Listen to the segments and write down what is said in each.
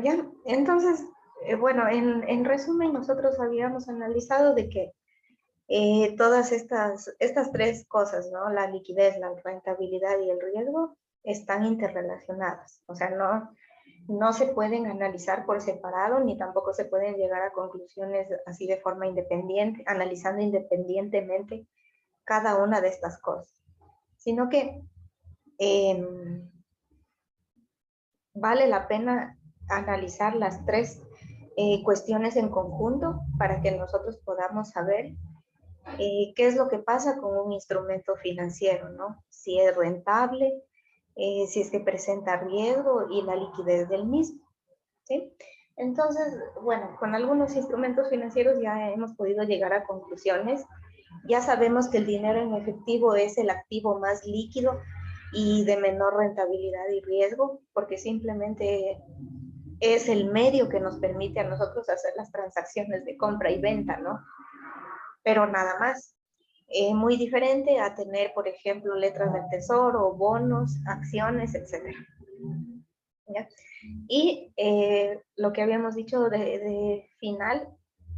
Ya, entonces, bueno, en resumen, nosotros habíamos analizado de que todas estas tres cosas, ¿no? La liquidez, la rentabilidad y el riesgo están interrelacionadas. O sea, no se pueden analizar por separado, ni tampoco se pueden llegar a conclusiones así de forma independiente, analizando independientemente cada una de estas cosas, sino que vale la pena analizar las tres cuestiones en conjunto para que nosotros podamos saber qué es lo que pasa con un instrumento financiero, ¿no? Si es rentable, si es que presenta riesgo y la liquidez del mismo, ¿sí? Entonces, bueno, con algunos instrumentos financieros ya hemos podido llegar a conclusiones. Ya sabemos que el dinero en efectivo es el activo más líquido y de menor rentabilidad y riesgo, porque simplemente es el medio que nos permite a nosotros hacer las transacciones de compra y venta, ¿no? Pero nada más. Muy diferente a tener, por ejemplo, letras del tesoro, bonos, acciones, etc. ¿Ya? Y lo que habíamos dicho de final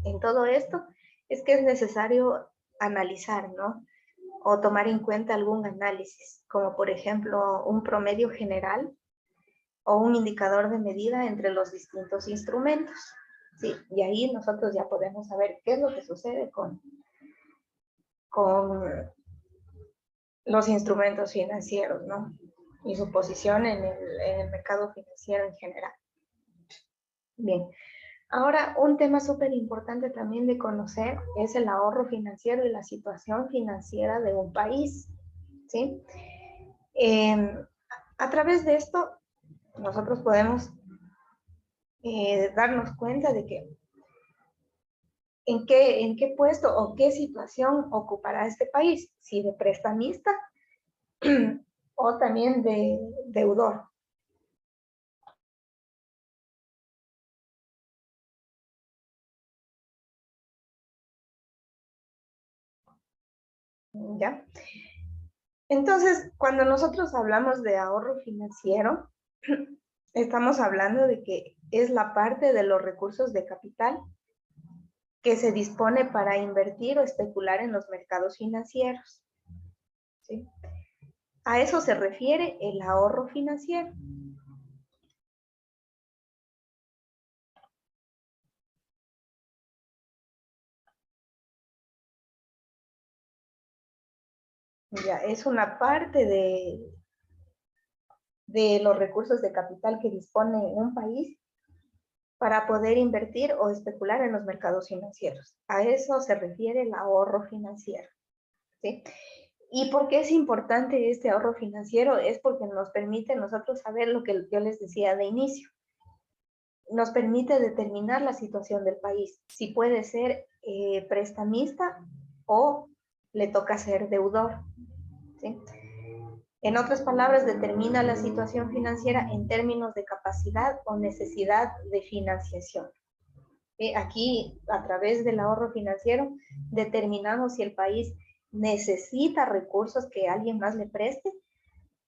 en todo esto es que es necesario analizar, ¿no? O tomar en cuenta algún análisis, como por ejemplo un promedio general o un indicador de medida entre los distintos instrumentos. ¿Sí? Y ahí nosotros ya podemos saber qué es lo que sucede con los instrumentos financieros, ¿no? Y su posición en el mercado financiero en general. Bien, ahora un tema súper importante también de conocer es el ahorro financiero y la situación financiera de un país, ¿sí? A través de esto, nosotros podemos darnos cuenta de que en qué puesto o qué situación ocupará este país, si de prestamista o también de deudor. ¿Ya? Entonces, cuando nosotros hablamos de ahorro financiero, estamos hablando de que es la parte de los recursos de capital que se dispone para invertir o especular en los mercados financieros, ¿sí? A eso se refiere el ahorro financiero. Ya, es una parte de los recursos de capital que dispone un país para poder invertir o especular en los mercados financieros. A eso se refiere el ahorro financiero, ¿sí? ¿Y por qué es importante este ahorro financiero? Es porque nos permite nosotros saber lo que yo les decía de inicio. Nos permite determinar la situación del país, si puede ser prestamista o le toca ser deudor, ¿sí? En otras palabras, determina la situación financiera en términos de capacidad o necesidad de financiación. Aquí, a través del ahorro financiero, determinamos si el país necesita recursos que alguien más le preste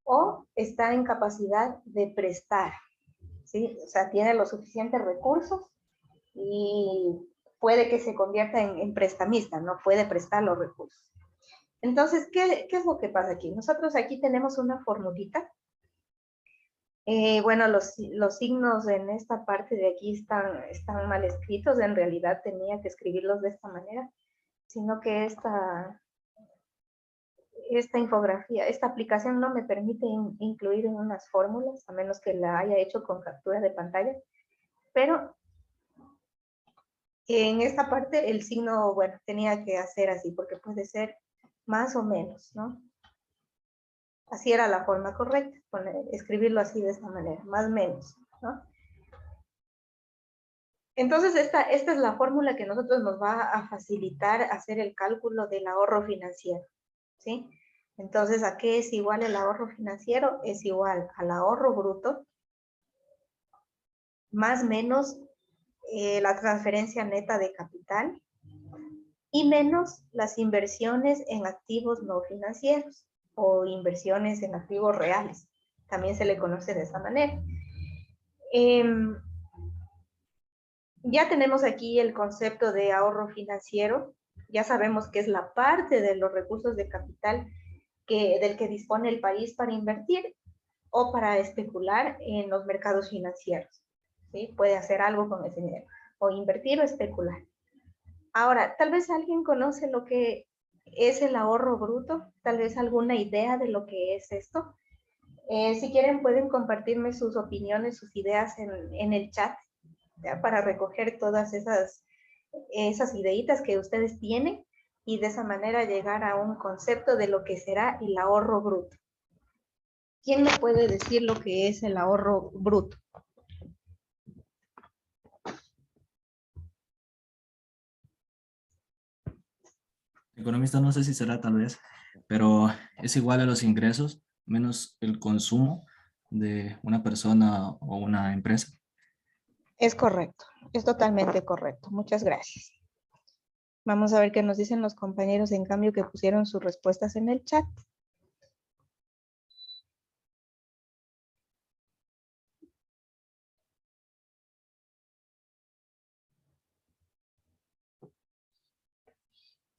o está en capacidad de prestar, ¿sí? O sea, tiene los suficientes recursos y puede que se convierta en prestamista, no puede prestar los recursos. Entonces, ¿qué es lo que pasa aquí? Nosotros aquí tenemos una formulita. Bueno, los signos en esta parte de aquí están mal escritos. En realidad tenía que escribirlos de esta manera, sino que esta infografía, esta aplicación no me permite incluir unas fórmulas, a menos que la haya hecho con captura de pantalla. Pero en esta parte el signo, bueno, tenía que hacer así, porque puede ser más o menos, ¿no? Así era la forma correcta, escribirlo así de esta manera, más o menos, ¿no? Entonces, esta es la fórmula que nosotros nos va a facilitar hacer el cálculo del ahorro financiero, ¿sí? Entonces, ¿a qué es igual el ahorro financiero? Es igual al ahorro bruto más menos la transferencia neta de capital y menos las inversiones en activos no financieros o inversiones en activos reales. También se le conoce de esa manera. Ya tenemos aquí el concepto de ahorro financiero. Ya sabemos que es la parte de los recursos de capital del que dispone el país para invertir o para especular en los mercados financieros. ¿Sí? Puede hacer algo con ese dinero, o invertir o especular. Ahora, tal vez alguien conoce lo que es el ahorro bruto, tal vez alguna idea de lo que es esto. Si quieren, pueden compartirme sus opiniones, sus ideas en el chat, ¿ya? Para recoger todas esas ideitas que ustedes tienen y de esa manera llegar a un concepto de lo que será el ahorro bruto. ¿Quién me puede decir lo que es el ahorro bruto? Economista no sé si será tal vez, pero es igual a los ingresos menos el consumo de una persona o una empresa. Es correcto, es totalmente correcto. Muchas gracias. Vamos a ver qué nos dicen los compañeros, en cambio, que pusieron sus respuestas en el chat.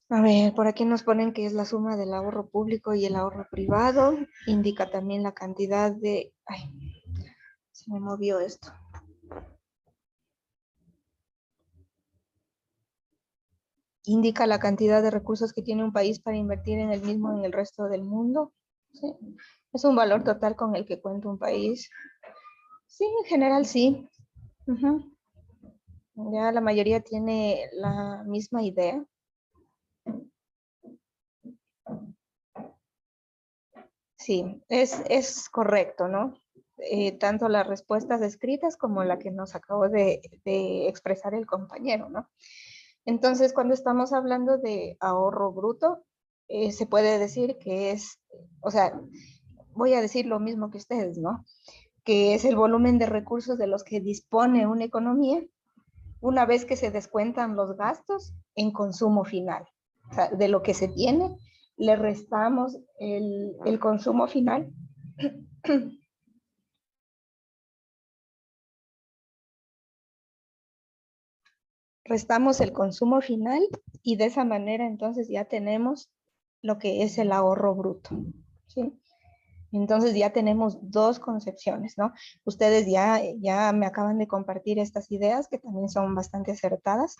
A ver, por aquí nos ponen que es la suma del ahorro público y el ahorro privado. Indica también la cantidad de... Ay, se me movió esto. Indica la cantidad de recursos que tiene un país para invertir en el mismo en el resto del mundo. ¿Sí? Es un valor total con el que cuenta un país. Sí, en general sí. Uh-huh. Ya la mayoría tiene la misma idea. Sí, es correcto, ¿no? Tanto las respuestas escritas como la que nos acabó de expresar el compañero, ¿no? Entonces, cuando estamos hablando de ahorro bruto, se puede decir que es, o sea, voy a decir lo mismo que ustedes, ¿no? Que es el volumen de recursos de los que dispone una economía una vez que se descuentan los gastos en consumo final. O sea, de lo que se tiene, le restamos el consumo final. Restamos el consumo final y de esa manera entonces ya tenemos lo que es el ahorro bruto. ¿Sí? Entonces ya tenemos dos concepciones, ¿no? Ustedes ya me acaban de compartir estas ideas que también son bastante acertadas.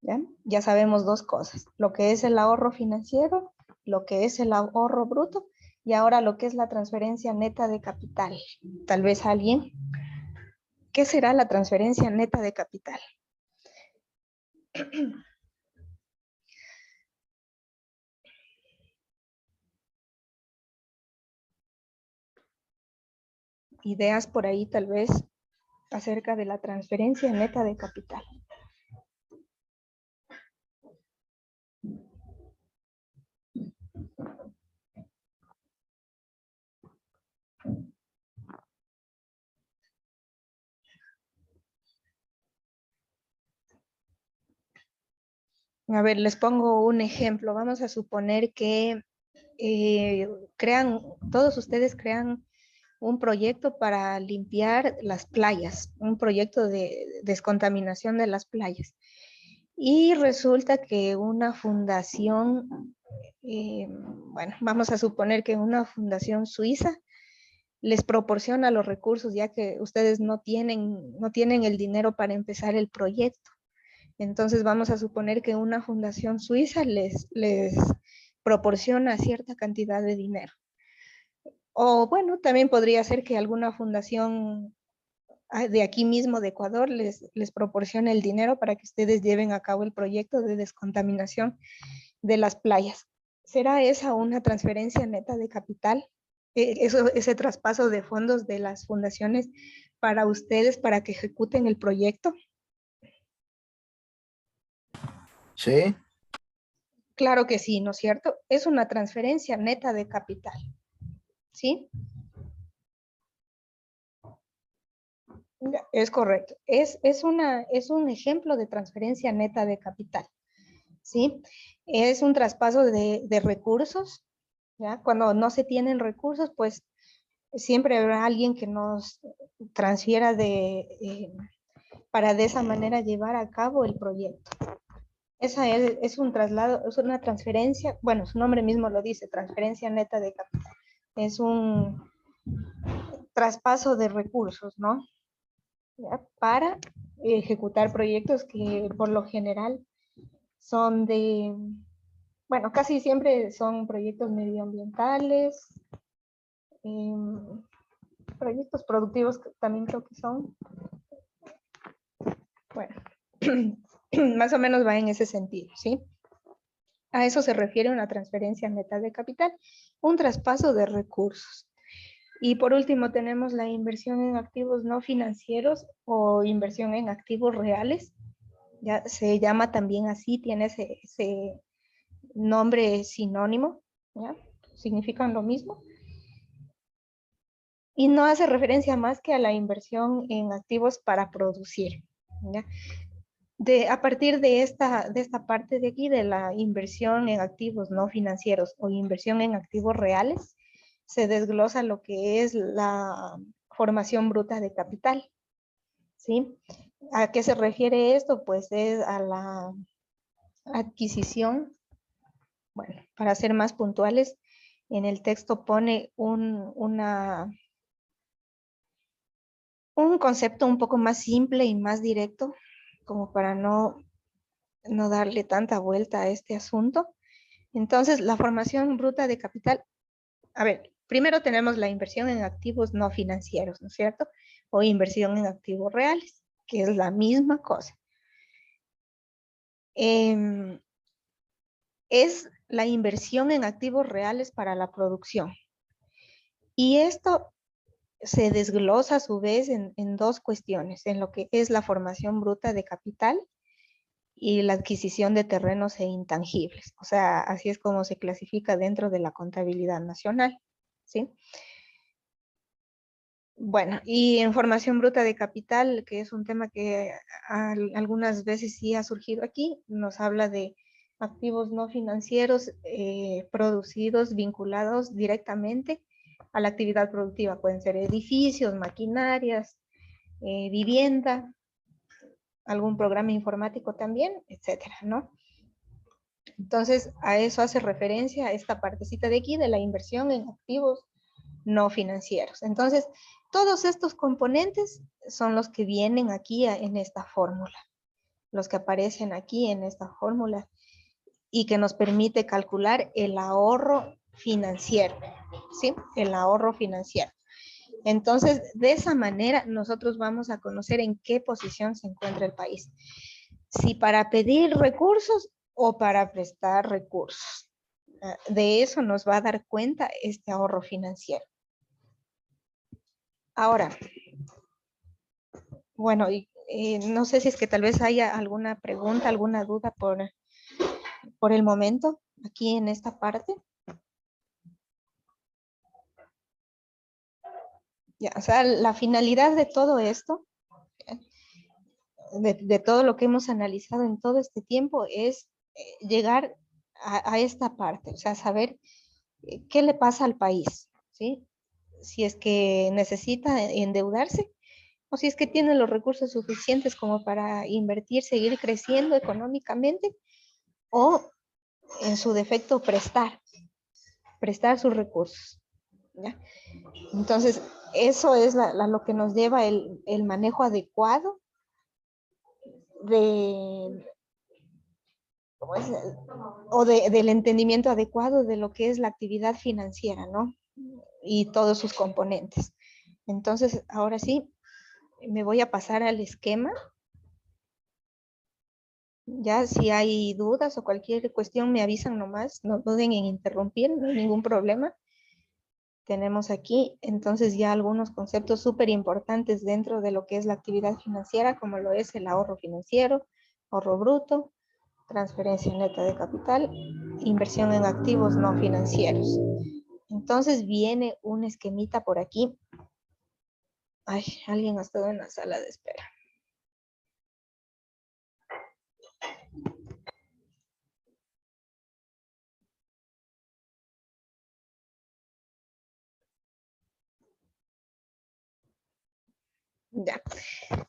¿Ya? Ya sabemos dos cosas, lo que es el ahorro financiero, lo que es el ahorro bruto y ahora lo que es la transferencia neta de capital. Tal vez alguien, ¿qué será la transferencia neta de capital? Ideas por ahí tal vez acerca de la transferencia neta de capital. A ver, les pongo un ejemplo. Vamos a suponer que todos ustedes crean un proyecto para limpiar las playas, un proyecto de descontaminación de las playas. Y resulta que una fundación, bueno, vamos a suponer que una fundación suiza les proporciona los recursos, ya que ustedes no tienen el dinero para empezar el proyecto. Entonces vamos a suponer que una fundación suiza les proporciona cierta cantidad de dinero. O bueno, también podría ser que alguna fundación de aquí mismo de Ecuador les proporcione el dinero para que ustedes lleven a cabo el proyecto de descontaminación de las playas. ¿Será esa una transferencia neta de capital? Ese traspaso de fondos de las fundaciones para ustedes, para que ejecuten el proyecto. Sí. Claro que sí, ¿no es cierto? Es una transferencia neta de capital, ¿sí? Es correcto. Es un ejemplo de transferencia neta de capital, ¿sí? Es un traspaso de recursos, ¿ya? Cuando no se tienen recursos, pues siempre habrá alguien que nos transfiera para de esa manera llevar a cabo el proyecto. Esa es un traslado, es una transferencia, bueno, su nombre mismo lo dice, transferencia neta de capital. Es un traspaso de recursos, ¿no? ¿Ya? Para ejecutar proyectos que por lo general son de, bueno, casi siempre son proyectos medioambientales, proyectos productivos que también creo que son, bueno, más o menos va en ese sentido, ¿sí? A eso se refiere una transferencia neta de capital, un traspaso de recursos. Y por último tenemos la inversión en activos no financieros o inversión en activos reales. Ya se llama también así, tiene ese nombre sinónimo, ¿ya? Significan lo mismo. Y no hace referencia más que a la inversión en activos para producir, ¿ya? A partir de esta parte de aquí, de la inversión en activos no financieros o inversión en activos reales, se desglosa lo que es la formación bruta de capital, ¿sí? ¿A qué se refiere esto? Pues es a la adquisición, bueno, para ser más puntuales, en el texto pone un concepto un poco más simple y más directo, como para no darle tanta vuelta a este asunto. Entonces, la formación bruta de capital, a ver, primero tenemos la inversión en activos no financieros, ¿no es cierto? O inversión en activos reales, que es la misma cosa. Es la inversión en activos reales para la producción. Y esto se desglosa a su vez en dos cuestiones, en lo que es la formación bruta de capital y la adquisición de terrenos e intangibles. O sea, así es como se clasifica dentro de la contabilidad nacional, ¿sí? Bueno, y en formación bruta de capital, que es un tema que algunas veces sí ha surgido aquí, nos habla de activos no financieros producidos, vinculados directamente a la actividad productiva. Pueden ser edificios, maquinarias, vivienda, algún programa informático también, etcétera, ¿no? Entonces, a eso hace referencia esta partecita de aquí de la inversión en activos no financieros. Entonces, todos estos componentes son los que vienen aquí en esta fórmula, los que aparecen aquí en esta fórmula y que nos permite calcular el ahorro financiero, ¿sí? El ahorro financiero. Entonces, de esa manera, nosotros vamos a conocer en qué posición se encuentra el país. Si para pedir recursos o para prestar recursos. De eso nos va a dar cuenta este ahorro financiero. Ahora, bueno, no sé si es que tal vez haya alguna pregunta, alguna duda por el momento, aquí en esta parte. Ya, o sea, la finalidad de todo esto, de todo lo que hemos analizado en todo este tiempo, es llegar a esta parte, o sea, saber qué le pasa al país, ¿sí? Si es que necesita endeudarse o si es que tiene los recursos suficientes como para invertir, seguir creciendo económicamente o en su defecto prestar sus recursos, ¿ya? Entonces, eso es lo que nos lleva el manejo adecuado de, ¿cómo es? Del entendimiento adecuado de lo que es la actividad financiera, ¿no? Y todos sus componentes. Entonces, ahora sí, me voy a pasar al esquema. Ya si hay dudas o cualquier cuestión me avisan nomás, no duden en interrumpir, no hay ningún problema. Tenemos aquí entonces ya algunos conceptos súper importantes dentro de lo que es la actividad financiera, como lo es el ahorro financiero, ahorro bruto, transferencia neta de capital, inversión en activos no financieros. Entonces viene un esquemita por aquí. Ay, alguien ha estado en la sala de espera. Ya.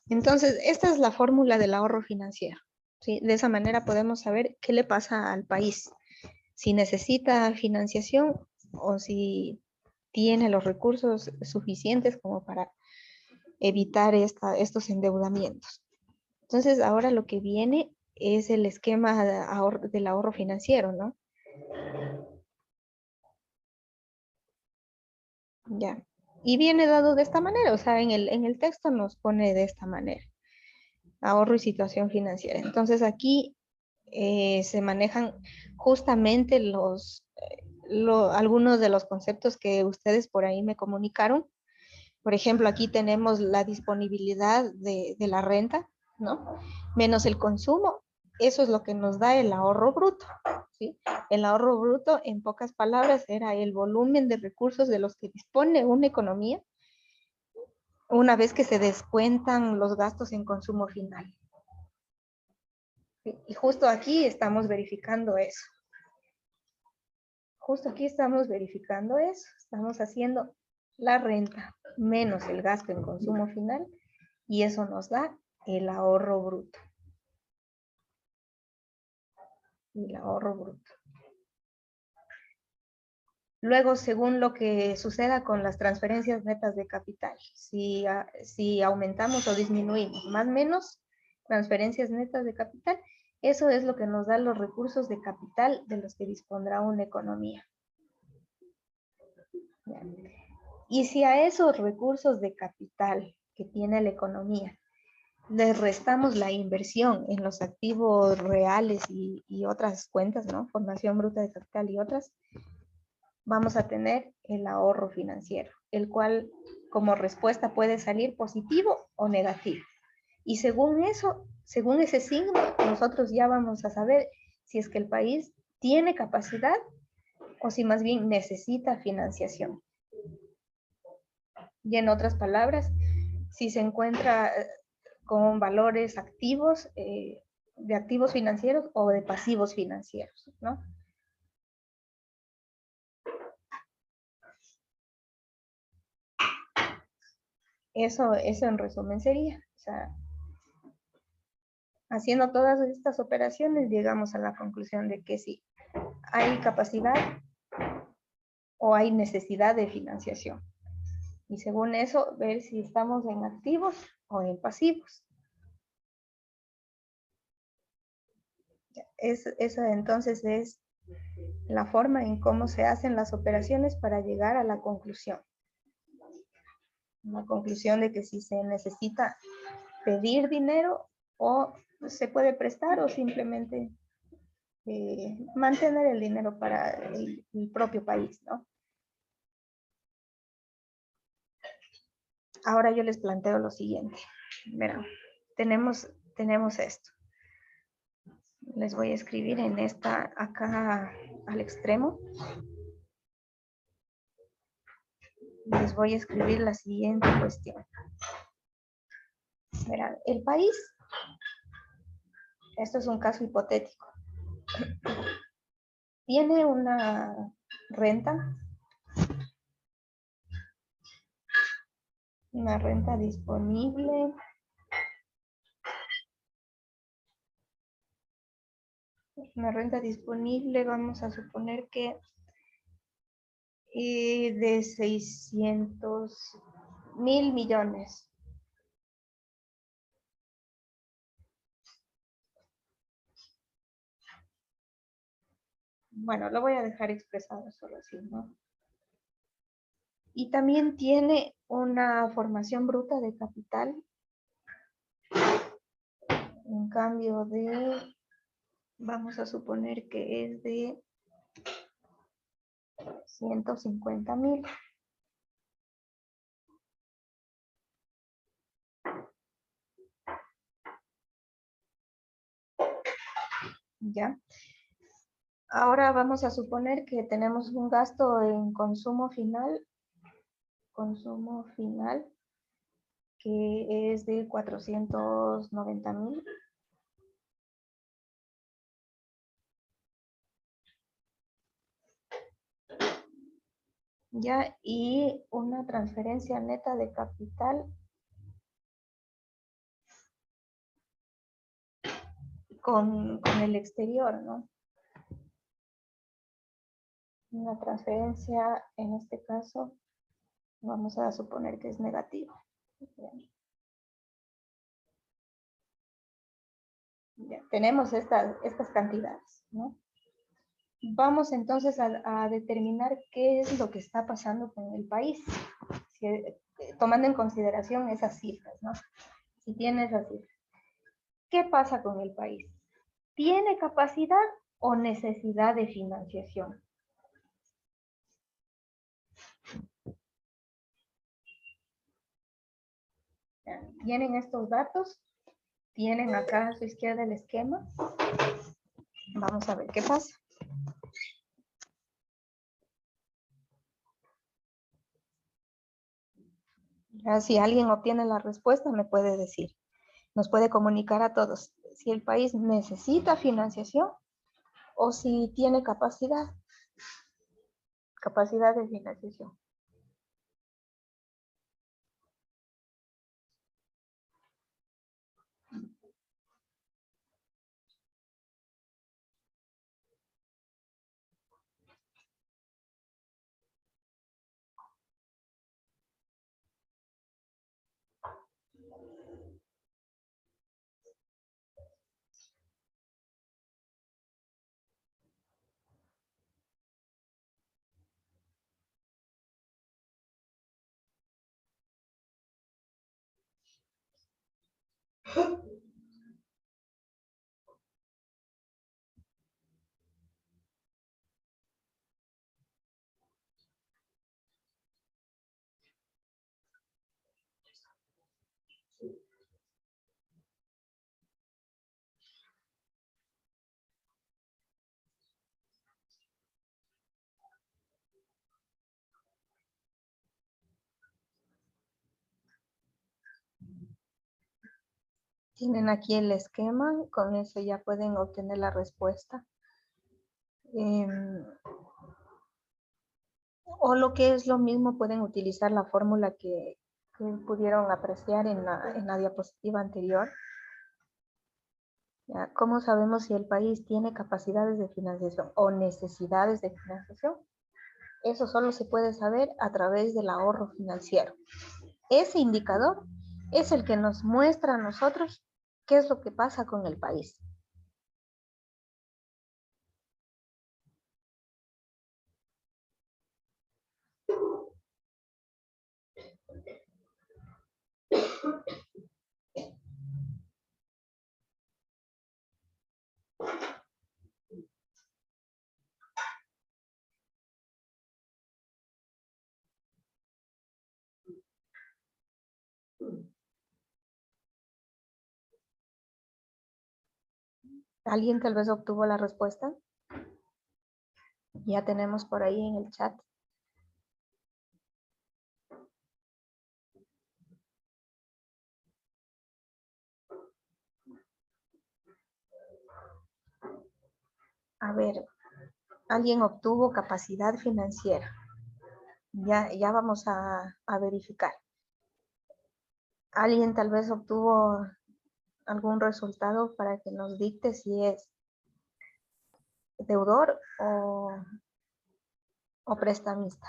Entonces, esta es la fórmula del ahorro financiero. ¿Sí? De esa manera podemos saber qué le pasa al país. Si necesita financiación o si tiene los recursos suficientes como para evitar estos endeudamientos. Entonces, ahora lo que viene es el esquema del ahorro financiero, ¿no? Ya. Y viene dado de esta manera, o sea, en el texto nos pone de esta manera. Ahorro y situación financiera. Entonces, aquí se manejan justamente algunos de los conceptos que ustedes por ahí me comunicaron. Por ejemplo, aquí tenemos la disponibilidad de la renta, ¿no? Menos el consumo. Eso es lo que nos da el ahorro bruto, ¿sí? El ahorro bruto, en pocas palabras, era el volumen de recursos de los que dispone una economía una vez que se descuentan los gastos en consumo final. ¿Sí? Y justo aquí estamos verificando eso. Justo aquí estamos verificando eso. Estamos haciendo la renta menos el gasto en consumo final y eso nos da el ahorro bruto. El ahorro bruto. Luego, según lo que suceda con las transferencias netas de capital, si aumentamos o disminuimos, más o menos transferencias netas de capital, eso es lo que nos da los recursos de capital de los que dispondrá una economía. Y si a esos recursos de capital que tiene la economía les restamos la inversión en los activos reales y otras cuentas, ¿no? Formación bruta de capital y otras, vamos a tener el ahorro financiero, el cual como respuesta puede salir positivo o negativo. Y según eso, según ese signo, nosotros ya vamos a saber si es que el país tiene capacidad o si más bien necesita financiación. Y en otras palabras, si se encuentra con valores activos, de activos financieros o de pasivos financieros, ¿no? Eso en resumen sería, o sea, haciendo todas estas operaciones llegamos a la conclusión de que sí, hay capacidad o hay necesidad de financiación. Y según eso, ver si estamos en activos o en pasivos. Esa entonces es la forma en cómo se hacen las operaciones para llegar a la conclusión. La conclusión de que si se necesita pedir dinero o se puede prestar o simplemente mantener el dinero para el propio país, ¿no? Ahora yo les planteo lo siguiente. Verán, tenemos esto. Les voy a escribir en esta, acá al extremo. Les voy a escribir la siguiente cuestión. Verán, el país, esto es un caso hipotético, tiene una renta disponible vamos a suponer que de 600.000 millones. Bueno, lo voy a dejar expresado solo así, ¿no? Y también tiene una formación bruta de capital, en cambio de, vamos a suponer que es de 150.000. ¿Ya? Ahora vamos a suponer que tenemos un gasto en consumo final, que es de 490.000. Ya, y una transferencia neta de capital con el exterior, ¿no? Una transferencia, en este caso, vamos a suponer que es negativo. Ya, tenemos estas cantidades, ¿no? Vamos entonces a determinar qué es lo que está pasando con el país, tomando en consideración esas cifras, ¿no? Si tiene esas cifras. ¿Qué pasa con el país? ¿Tiene capacidad o necesidad de financiación? ¿Tienen estos datos? ¿Tienen acá a su izquierda el esquema? Vamos a ver qué pasa. Ya, si alguien obtiene la respuesta, me puede decir. Nos puede comunicar a todos si el país necesita financiación o si tiene capacidad de financiación. Tienen aquí el esquema, con eso ya pueden obtener la respuesta. O lo que es lo mismo, pueden utilizar la fórmula que pudieron apreciar en la diapositiva anterior. ¿Ya? ¿Cómo sabemos si el país tiene capacidades de financiación o necesidades de financiación? Eso solo se puede saber a través del ahorro financiero. Ese indicador es el que nos muestra a nosotros qué es lo que pasa con el país. ¿Alguien tal vez obtuvo la respuesta? Ya tenemos por ahí en el chat. A ver, alguien obtuvo capacidad financiera. Ya vamos a verificar. Alguien tal vez obtuvo algún resultado para que nos dicte si es deudor o prestamista.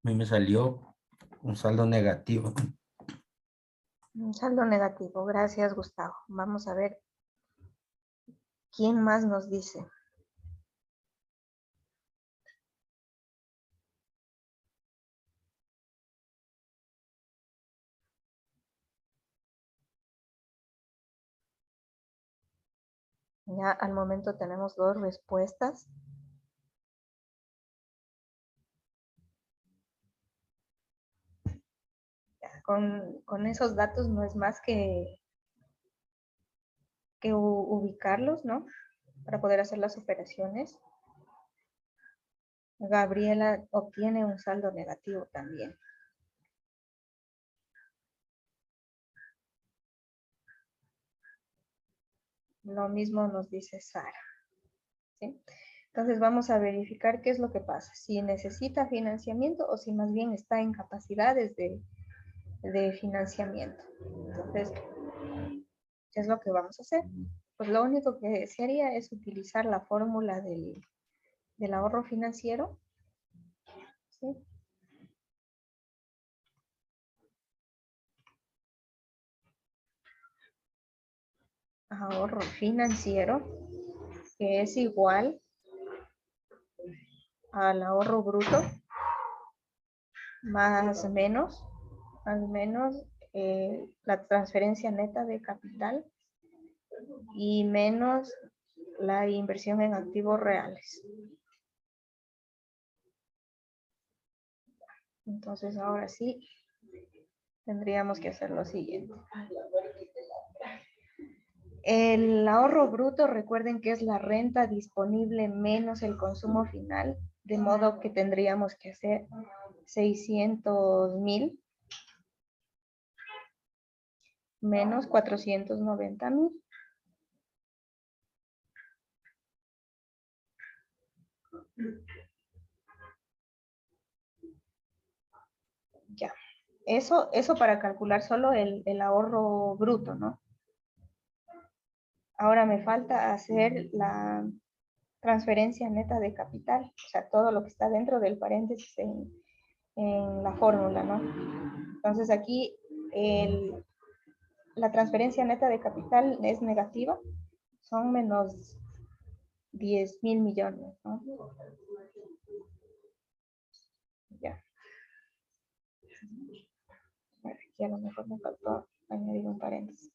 A mí me salió un saldo negativo. Un saldo negativo. Gracias, Gustavo. Vamos a ver quién más nos dice. Ya al momento tenemos 2 respuestas. Con esos datos no es más que ubicarlos, ¿no? Para poder hacer las operaciones. Gabriela obtiene un saldo negativo también. Lo mismo nos dice Sara. ¿Sí? Entonces vamos a verificar qué es lo que pasa. Si necesita financiamiento o si más bien está en capacidades de financiamiento. Entonces, ¿qué es lo que vamos a hacer? Pues lo único que se haría es utilizar la fórmula del ahorro financiero. ¿Sí? Ahorro financiero, que es igual al ahorro bruto, más o menos la transferencia neta de capital y menos la inversión en activos reales. Entonces ahora sí tendríamos que hacer lo siguiente. El ahorro bruto, recuerden que es la renta disponible menos el consumo final, de modo que tendríamos que hacer 600,000 menos 490,000. Ya, eso para calcular solo el ahorro bruto, ¿no? Ahora me falta hacer la transferencia neta de capital, o sea, todo lo que está dentro del paréntesis en la fórmula, ¿no? Entonces aquí la transferencia neta de capital es negativa, son menos 10,000 millones, ¿no? Ya. Aquí a lo mejor me faltó añadir un paréntesis.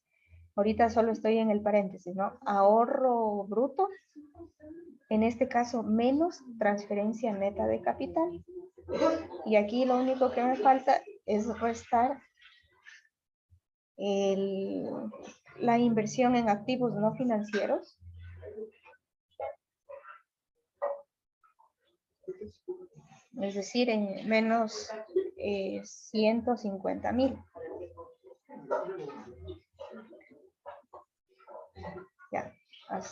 Ahorita solo estoy en el paréntesis, ¿no? Ahorro bruto, en este caso menos transferencia neta de capital. Y aquí lo único que me falta es restar la inversión en activos no financieros. Es decir, en menos 150,000. Ya,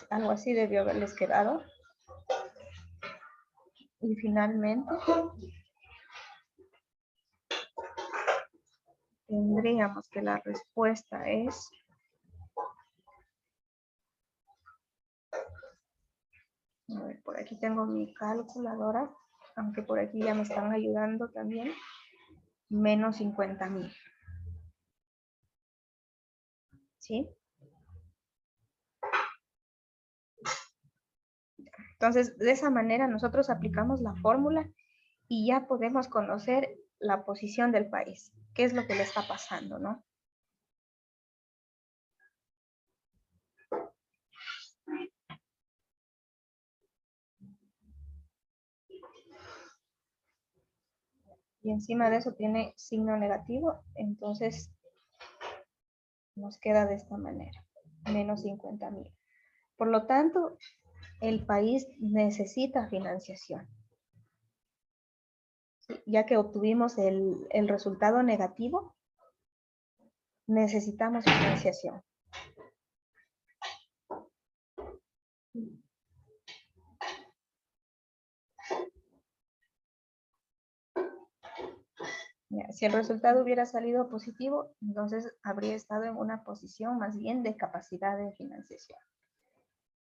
algo así debió haberles quedado. Y finalmente tendríamos que la respuesta es a ver, por aquí tengo mi calculadora, aunque por aquí ya me están ayudando también, menos 50,000. ¿Sí? Entonces, de esa manera nosotros aplicamos la fórmula y ya podemos conocer la posición del país, qué es lo que le está pasando, ¿no? Y encima de eso tiene signo negativo, entonces nos queda de esta manera, menos 50,000. Por lo tanto, el país necesita financiación. Ya que obtuvimos el resultado negativo, necesitamos financiación. Si el resultado hubiera salido positivo, entonces habría estado en una posición más bien de capacidad de financiación.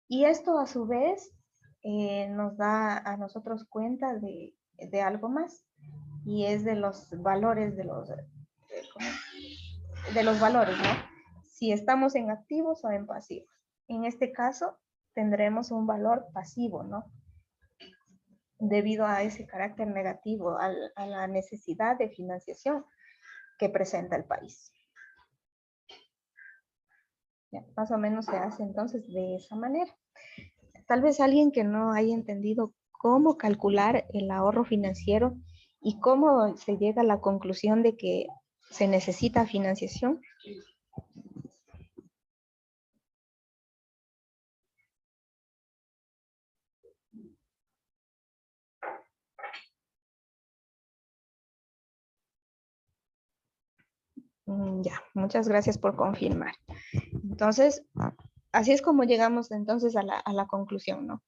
Y esto a su vez nos da a nosotros cuenta de algo más, y es de los valores de los valores, ¿no? Si estamos en activos o en pasivos. En este caso tendremos un valor pasivo, ¿no? Debido a ese carácter negativo, a la necesidad de financiación que presenta el país. Ya, más o menos se hace entonces de esa manera. Tal vez alguien que no haya entendido cómo calcular el ahorro financiero y cómo se llega a la conclusión de que se necesita financiación. Ya, muchas gracias por confirmar. Entonces, así es como llegamos entonces a la conclusión, ¿no?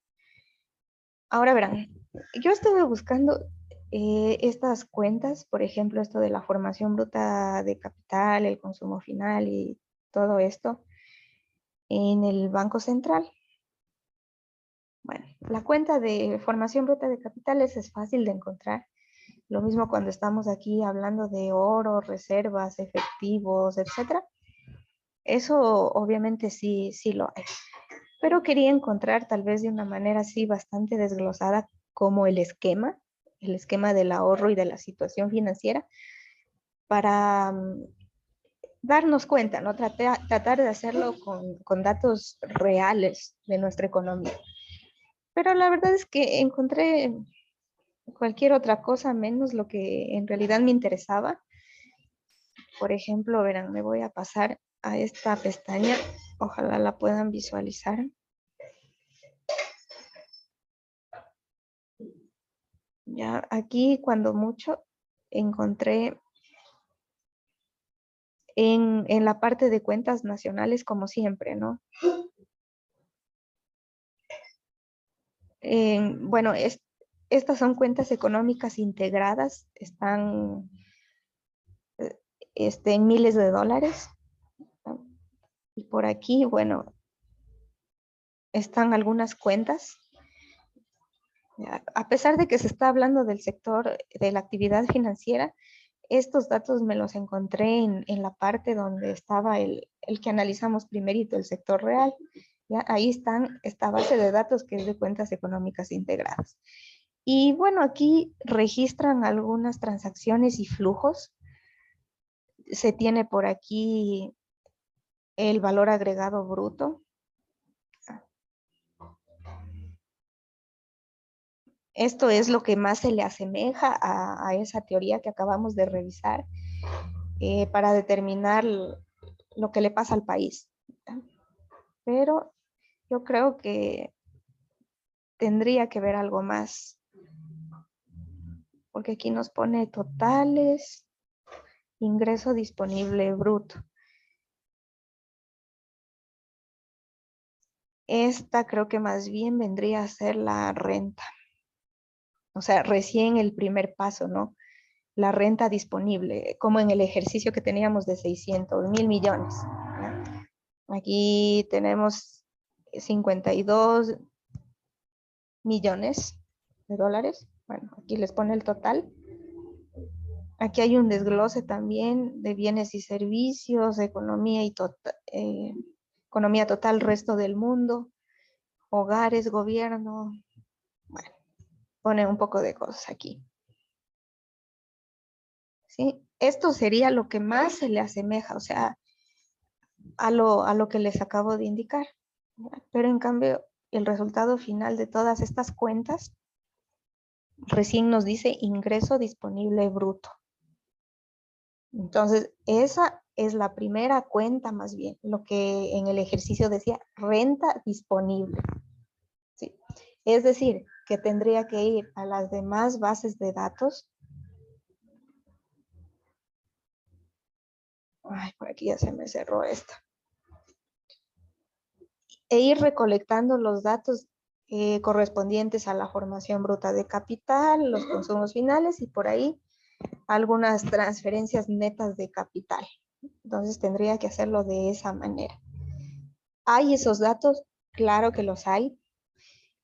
Ahora verán, yo estuve buscando estas cuentas, por ejemplo, esto de la formación bruta de capital, el consumo final y todo esto en el Banco Central. Bueno, la cuenta de formación bruta de capitales es fácil de encontrar. Lo mismo cuando estamos aquí hablando de oro, reservas, efectivos, etcétera. Eso obviamente sí lo hay. Pero quería encontrar tal vez de una manera así bastante desglosada como el esquema del ahorro y de la situación financiera para darnos cuenta, ¿no? Tratar de hacerlo con datos reales de nuestra economía. Pero la verdad es que encontré cualquier otra cosa menos lo que en realidad me interesaba. Por ejemplo, verán, me voy a pasar a esta pestaña. Ojalá la puedan visualizar. Ya aquí cuando mucho encontré en la parte de cuentas nacionales como siempre, ¿no? Bueno, estas son cuentas económicas integradas, están en miles de dólares. ¿No? Y por aquí, bueno, están algunas cuentas. A pesar de que se está hablando del sector de la actividad financiera, estos datos me los encontré en la parte donde estaba el que analizamos primerito, el sector real. ¿Ya? Ahí están esta base de datos que es de cuentas económicas integradas. Y bueno, aquí registran algunas transacciones y flujos. Se tiene por aquí el valor agregado bruto. Esto es lo que más se le asemeja a esa teoría que acabamos de revisar para determinar lo que le pasa al país. Pero yo creo que tendría que ver algo más, porque aquí nos pone totales, ingreso disponible bruto. Esta creo que más bien vendría a ser la renta. O sea, recién el primer paso, ¿no? La renta disponible, como en el ejercicio que teníamos de 600.000 millones. ¿Ya? Aquí tenemos 52 millones de dólares. Bueno, aquí les pone el total. Aquí hay un desglose también de bienes y servicios, economía economía total, resto del mundo, hogares, gobierno. Bueno, pone un poco de cosas aquí. ¿Sí? Esto sería lo que más se le asemeja, o sea, a lo que les acabo de indicar. Pero en cambio, el resultado final de todas estas cuentas recién nos dice ingreso disponible bruto. Entonces, esa es la primera cuenta más bien, lo que en el ejercicio decía renta disponible. ¿Sí? Es decir, que tendría que ir a las demás bases de datos. Ay, por aquí ya se me cerró esta. E ir recolectando los datos correspondientes a la formación bruta de capital, los consumos finales y por ahí algunas transferencias netas de capital. Entonces tendría que hacerlo de esa manera. ¿Hay esos datos? Claro que los hay.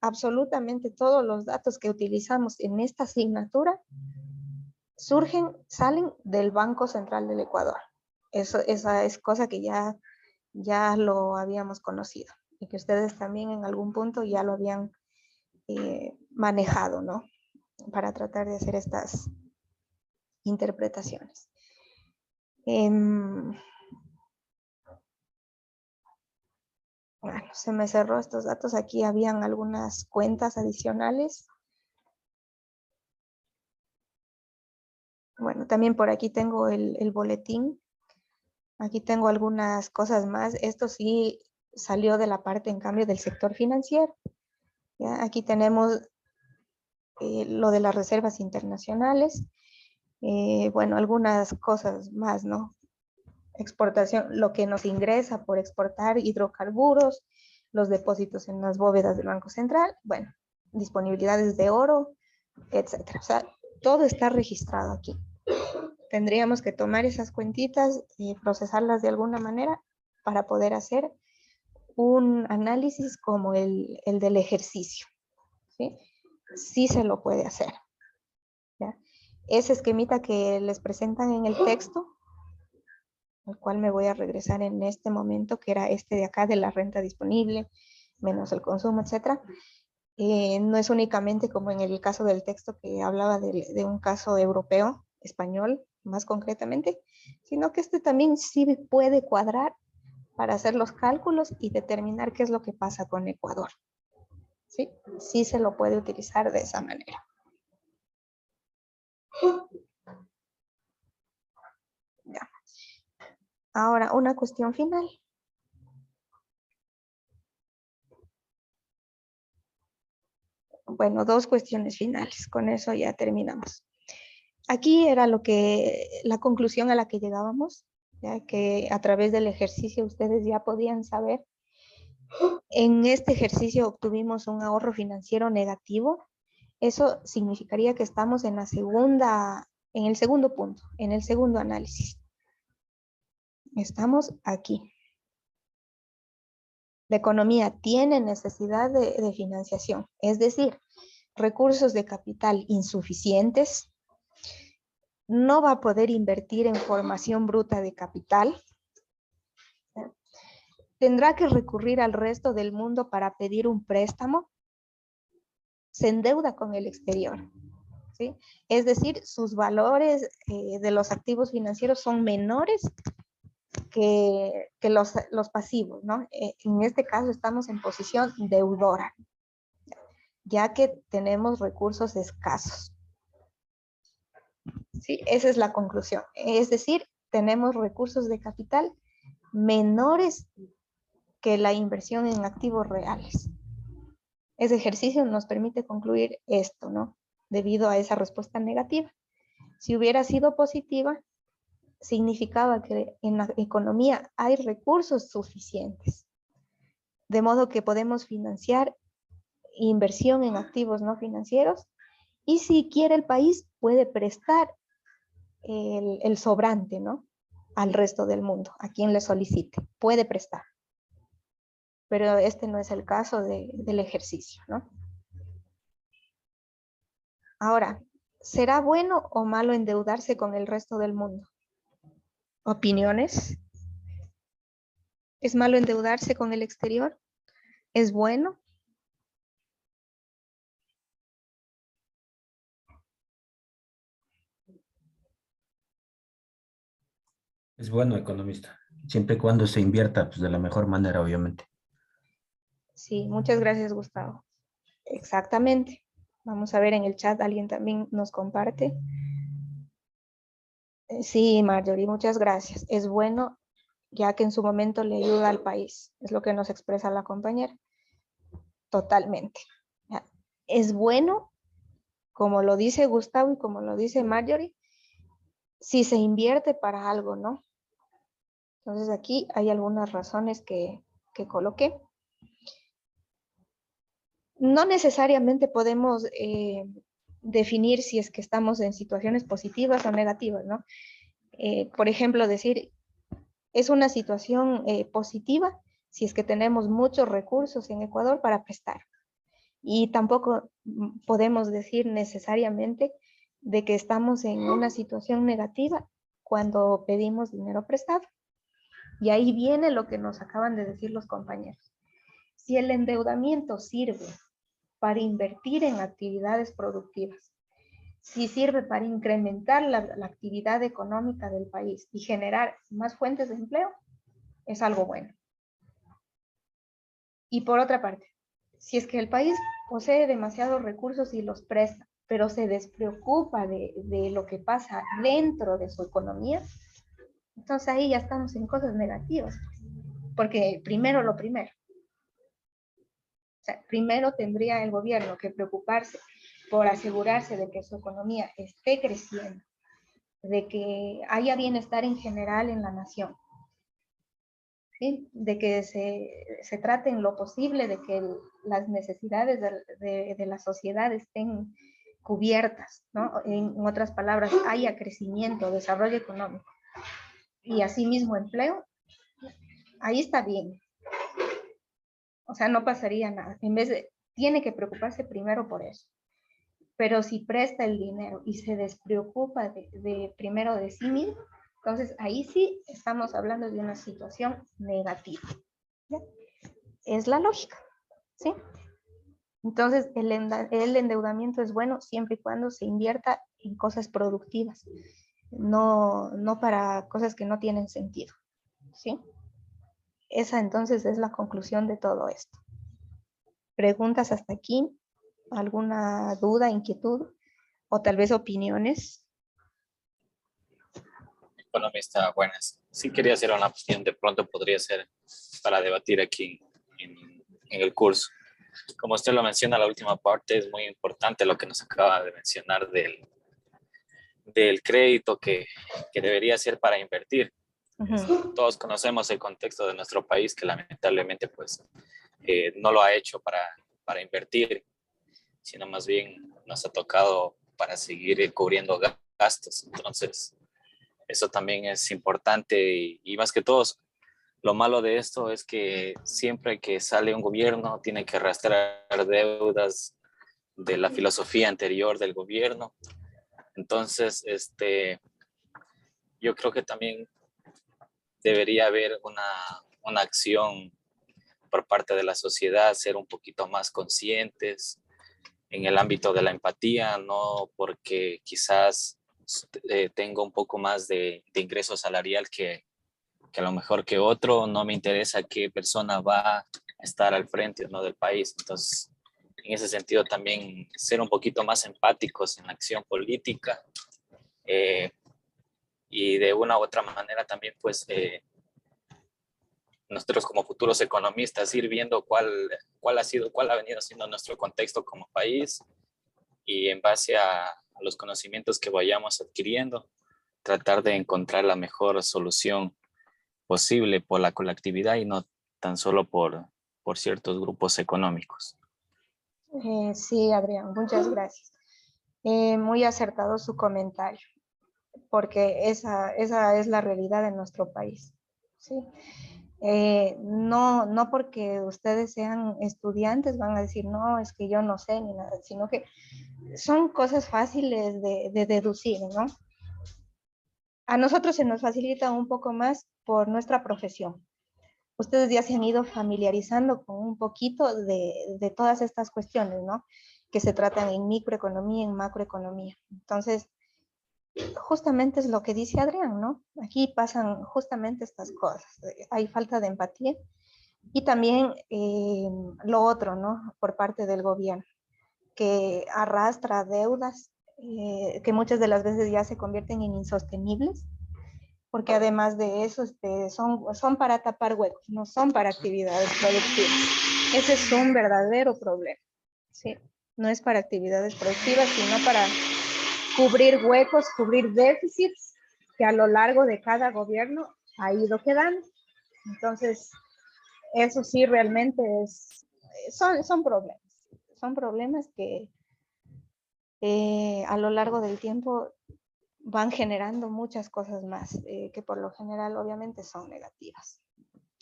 Absolutamente todos los datos que utilizamos en esta asignatura salen del Banco Central del Ecuador. Esa es cosa que ya lo habíamos conocido y que ustedes también en algún punto ya lo habían manejado, ¿no? Para tratar de hacer estas interpretaciones. Bueno, se me cerró estos datos. Aquí habían algunas cuentas adicionales. Bueno, también por aquí tengo el boletín. Aquí tengo algunas cosas más. Esto sí salió de la parte, en cambio, del sector financiero. ¿Ya? Aquí tenemos lo de las reservas internacionales. Bueno, algunas cosas más, ¿no? Exportación, lo que nos ingresa por exportar hidrocarburos, los depósitos en las bóvedas del Banco Central, bueno, disponibilidades de oro, etcétera. O sea, Todo está registrado aquí. Tendríamos que tomar esas cuentitas y procesarlas de alguna manera para poder hacer un análisis como el del ejercicio. ¿Sí? Sí se lo puede hacer. ¿Ya? Ese esquemita que les presentan en el texto, al cual me voy a regresar en este momento, que era este de acá de la renta disponible, menos el consumo, etcétera. No es únicamente como en el caso del texto que hablaba de un caso europeo, español, más concretamente, sino que este también sí puede cuadrar para hacer los cálculos y determinar qué es lo que pasa con Ecuador. Sí, sí se lo puede utilizar de esa manera. Ya. Ahora, una cuestión final. Bueno, dos cuestiones finales. Con eso ya terminamos. Aquí era la conclusión a la que llegábamos, ya que a través del ejercicio ustedes ya podían saber. En este ejercicio obtuvimos un ahorro financiero negativo. Eso significaría que estamos en el segundo punto, en el segundo análisis. Estamos aquí. La economía tiene necesidad de financiación, es decir, recursos de capital insuficientes, no va a poder invertir en formación bruta de capital, tendrá que recurrir al resto del mundo para pedir un préstamo, se endeuda con el exterior, ¿sí? Es decir, sus valores de los activos financieros son menores que los pasivos, ¿no? En este caso estamos en posición deudora, ya que tenemos recursos escasos. ¿Sí? Esa es la conclusión. Es decir, tenemos recursos de capital menores que la inversión en activos reales. Ese ejercicio nos permite concluir esto, ¿no? Debido a esa respuesta negativa. Si hubiera sido positiva, significaba que en la economía hay recursos suficientes, de modo que podemos financiar inversión en activos no financieros y si quiere el país puede prestar el sobrante, ¿no? Al resto del mundo, a quien le solicite, puede prestar. Pero este no es el caso del ejercicio, ¿no? Ahora, ¿será bueno o malo endeudarse con el resto del mundo? ¿Opiniones? ¿Es malo endeudarse con el exterior? ¿Es bueno? Es bueno, economista, siempre y cuando se invierta pues, de la mejor manera, obviamente. Sí, muchas gracias, Gustavo. Exactamente. Vamos a ver en el chat, alguien también nos comparte. Sí, Marjorie, muchas gracias. Es bueno, ya que en su momento le ayuda al país. Es lo que nos expresa la compañera. Totalmente. Ya. Es bueno, como lo dice Gustavo y como lo dice Marjorie, si se invierte para algo, ¿no? Entonces aquí hay algunas razones que coloqué. No necesariamente podemos definir si es que estamos en situaciones positivas o negativas, ¿no? Por ejemplo, decir, es una situación positiva si es que tenemos muchos recursos en Ecuador para prestar. Y tampoco podemos decir necesariamente de que estamos en una situación negativa cuando pedimos dinero prestado. Y ahí viene lo que nos acaban de decir los compañeros. Si el endeudamiento sirve para invertir en actividades productivas, si sirve para incrementar la actividad económica del país y generar más fuentes de empleo, es algo bueno. Y por otra parte, si es que el país posee demasiados recursos y los presta, pero se despreocupa de lo que pasa dentro de su economía, entonces ahí ya estamos en cosas negativas, porque primero lo primero. O sea, primero tendría el gobierno que preocuparse por asegurarse de que su economía esté creciendo, de que haya bienestar en general en la nación, ¿sí? De que se trate en lo posible de que las necesidades de la sociedad estén cubiertas, ¿no? En otras palabras, haya crecimiento, desarrollo económico y asimismo empleo, ahí está bien. O sea, no pasaría nada. En vez de, tiene que preocuparse primero por eso. Pero si presta el dinero y se despreocupa primero de sí mismo, entonces ahí sí estamos hablando de una situación negativa. ¿Ya? Es la lógica, ¿sí? Entonces el endeudamiento es bueno siempre y cuando se invierta en cosas productivas, no para cosas que no tienen sentido, ¿sí? Esa entonces es la conclusión de todo esto. ¿Preguntas hasta aquí? ¿Alguna duda, inquietud o tal vez opiniones? Economista, buenas. Sí quería hacer una opción, de pronto podría ser para debatir aquí en el curso. Como usted lo menciona, la última parte es muy importante lo que nos acaba de mencionar del crédito que debería ser para invertir. Uh-huh. Todos conocemos el contexto de nuestro país que lamentablemente pues no lo ha hecho para invertir, sino más bien nos ha tocado para seguir cubriendo gastos. Entonces, eso también es importante y más que todo, lo malo de esto es que siempre que sale un gobierno tiene que arrastrar deudas de la filosofía anterior del gobierno. Entonces, yo creo que también debería haber una acción por parte de la sociedad, ser un poquito más conscientes en el ámbito de la empatía, no porque quizás tengo un poco más de ingreso salarial que a lo mejor que otro, no me interesa qué persona va a estar al frente o no del país. Entonces, en ese sentido también ser un poquito más empáticos en la acción política y de una u otra manera también pues nosotros como futuros economistas ir viendo cuál ha venido siendo nuestro contexto como país y en base a los conocimientos que vayamos adquiriendo, tratar de encontrar la mejor solución posible por la colectividad y no tan solo por ciertos grupos económicos. Sí, Adrián, muchas gracias. Muy acertado su comentario, porque esa es la realidad de nuestro país, ¿sí? No porque ustedes sean estudiantes van a decir, no, es que yo no sé ni nada, sino que son cosas fáciles de deducir, ¿no? A nosotros se nos facilita un poco más por nuestra profesión. Ustedes ya se han ido familiarizando con un poquito de todas estas cuestiones, ¿no? Que se tratan en microeconomía, en macroeconomía. Entonces, justamente es lo que dice Adrián, ¿no? Aquí pasan justamente estas cosas. Hay falta de empatía y también lo otro, ¿no? Por parte del gobierno, que arrastra deudas que muchas de las veces ya se convierten en insostenibles, porque además de eso son para tapar huecos, no son para actividades productivas. Ese es un verdadero problema, ¿sí? No es para actividades productivas, sino para cubrir huecos, cubrir déficits que a lo largo de cada gobierno ha ido quedando. Entonces, eso sí realmente son problemas que a lo largo del tiempo van generando muchas cosas más, que por lo general obviamente son negativas,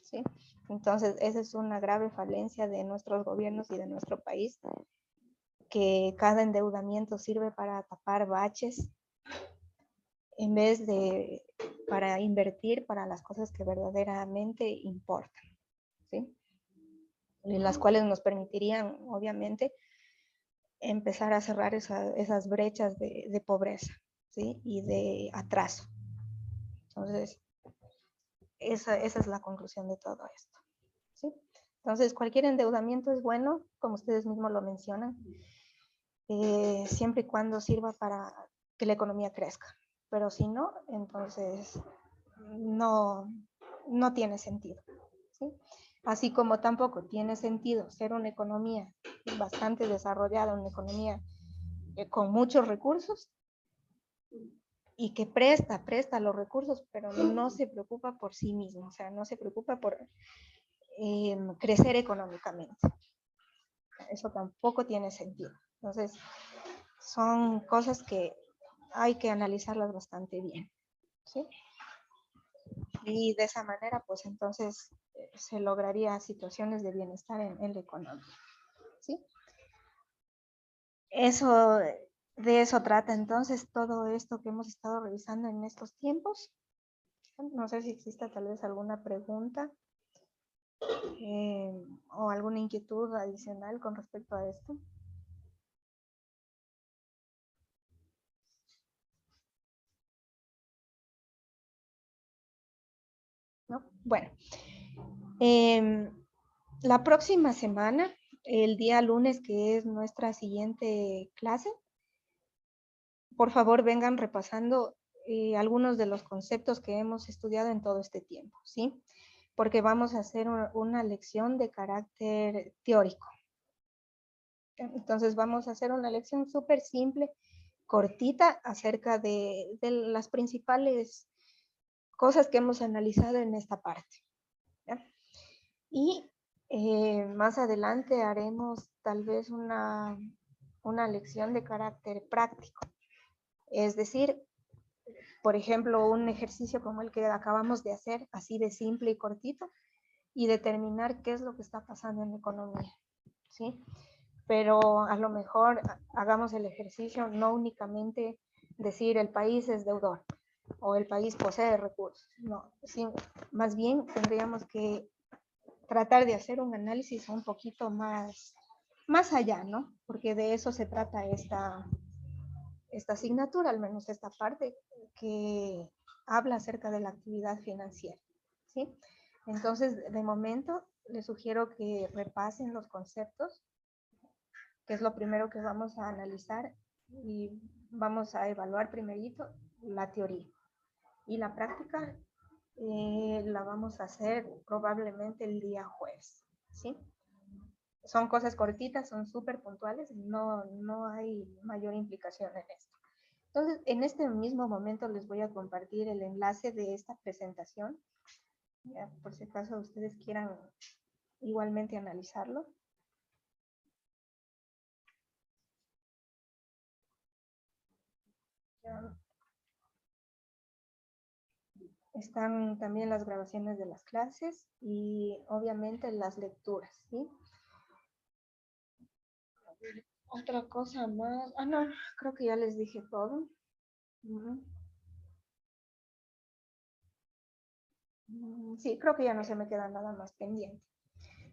¿sí? Entonces, esa es una grave falencia de nuestros gobiernos y de nuestro país, que cada endeudamiento sirve para tapar baches en vez de para invertir para las cosas que verdaderamente importan, ¿sí? En las cuales nos permitirían, obviamente, empezar a cerrar esas brechas de pobreza, ¿sí? Y de atraso. Entonces, esa es la conclusión de todo esto, ¿sí? Entonces, cualquier endeudamiento es bueno, como ustedes mismos lo mencionan, siempre y cuando sirva para que la economía crezca. Pero si no, entonces no tiene sentido, ¿sí? Así como tampoco tiene sentido ser una economía bastante desarrollada, una economía con muchos recursos y que presta los recursos, pero no se preocupa por sí mismo, o sea, no se preocupa por crecer económicamente. Eso tampoco tiene sentido. Entonces, son cosas que hay que analizarlas bastante bien, ¿sí? Y de esa manera, pues entonces se lograría situaciones de bienestar en la economía, ¿sí? Eso, de eso trata entonces todo esto que hemos estado revisando en estos tiempos. No sé si existe tal vez alguna pregunta o alguna inquietud adicional con respecto a esto. ¿No? Bueno, la próxima semana, el día lunes, que es nuestra siguiente clase, por favor vengan repasando algunos de los conceptos que hemos estudiado en todo este tiempo, ¿sí? Porque vamos a hacer una lección de carácter teórico. Entonces vamos a hacer una lección súper simple, cortita, acerca de las principales cosas que hemos analizado en esta parte, ¿ya? Y más adelante haremos tal vez una lección de carácter práctico. Es decir, por ejemplo, un ejercicio como el que acabamos de hacer, así de simple y cortito, y determinar qué es lo que está pasando en la economía, ¿sí? Pero a lo mejor hagamos el ejercicio no únicamente decir el país es deudor o el país posee recursos, no, sí, más bien tendríamos que tratar de hacer un análisis un poquito más allá, ¿no? Porque de eso se trata esta asignatura, al menos esta parte que habla acerca de la actividad financiera, ¿sí? Entonces, de momento, les sugiero que repasen los conceptos, que es lo primero que vamos a analizar, y vamos a evaluar primerito la teoría. Y la práctica la vamos a hacer probablemente el día jueves, ¿sí? Son cosas cortitas, son súper puntuales, no hay mayor implicación en esto. Entonces, en este mismo momento les voy a compartir el enlace de esta presentación, ya, por si acaso ustedes quieran igualmente analizarlo. Ya. Están también las grabaciones de las clases y obviamente las lecturas, ¿sí? Otra cosa más. No, creo que ya les dije todo. Sí, creo que ya no se me queda nada más pendiente.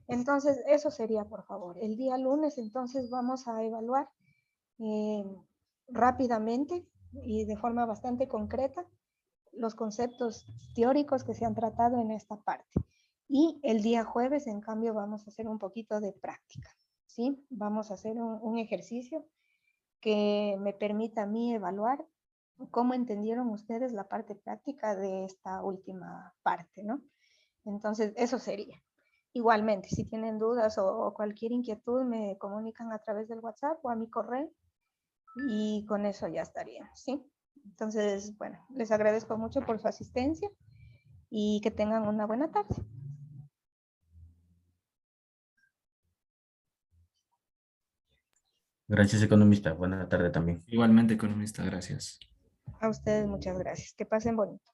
Entonces, eso sería, por favor. El día lunes, entonces, vamos a evaluar rápidamente y de forma bastante concreta los conceptos teóricos que se han tratado en esta parte. Y el día jueves, en cambio, vamos a hacer un poquito de práctica, ¿sí? Vamos a hacer un ejercicio que me permita a mí evaluar cómo entendieron ustedes la parte práctica de esta última parte, ¿no? Entonces, eso sería. Igualmente, si tienen dudas o cualquier inquietud, me comunican a través del WhatsApp o a mi correo y con eso ya estaríamos, ¿sí? Entonces, bueno, les agradezco mucho por su asistencia y que tengan una buena tarde. Gracias, economista. Buena tarde también. Igualmente, economista, gracias. A ustedes muchas gracias. Que pasen bonito.